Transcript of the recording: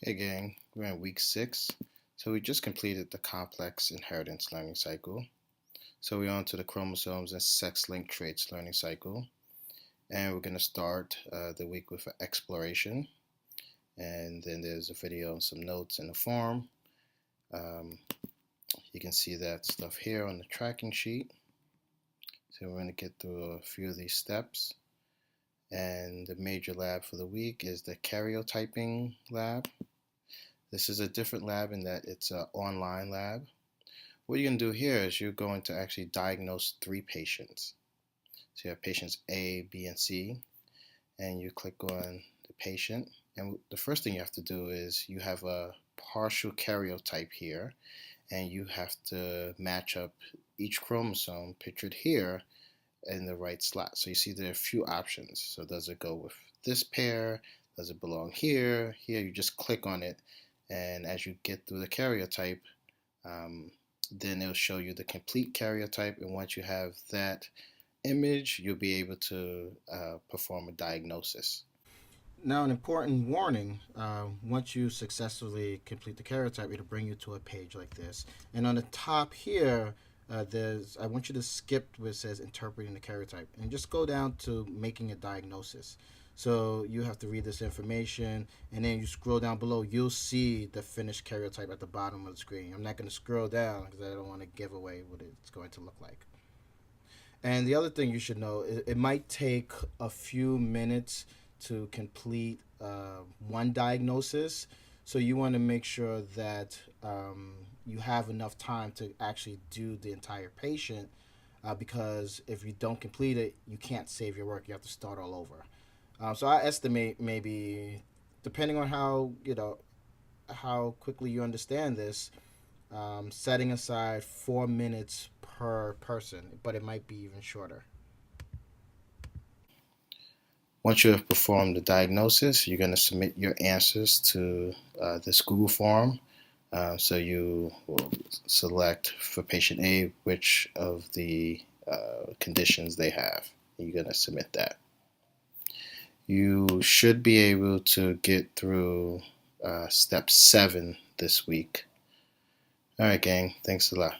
Hey gang, we're in week 6. So we just completed the complex inheritance learning cycle. So we're on to the chromosomes and sex-linked traits learning cycle. And we're going to start the week with an exploration. And then there's a video and some notes in the form. You can see that stuff here on the tracking sheet. So we're going to get through a few of these steps. And the major lab for the week is the karyotyping lab. This is a different lab in that it's an online lab. What you're going to do here is you're going to actually diagnose 3 patients. So you have patients A, B, and C, and you click on the patient. And the first thing you have to do is you have a partial karyotype here, and you have to match up each chromosome pictured here in the right slot. So you see there are a few options. So does it go with this pair? Does it belong here? Here you just click on it, and as you get through the karyotype, then it'll show you the complete karyotype, and once you have that image, you'll be able to perform a diagnosis. Now, an important warning: once you successfully complete the karyotype, it'll bring you to a page like this. And on the top here, I want you to skip where it says interpreting the karyotype and just go down to making a diagnosis. So you have to read this information, and then you scroll down below. You'll see the finished karyotype at the bottom of the screen. I'm not going to scroll down because I don't want to give away what it's going to look like. And the other thing you should know, it might take a few minutes to complete one diagnosis. So you want to make sure that you have enough time to actually do the entire patient, because if you don't complete it, you can't save your work. You have to start all over. So I estimate, maybe depending on how quickly you understand this, setting aside 4 minutes per person, but it might be even shorter. Once you have performed the diagnosis, you're going to submit your answers to this Google form. So you will select for patient A which of the conditions they have. You're going to submit that. You should be able to get through step 7 this week. All right, gang. Thanks a lot.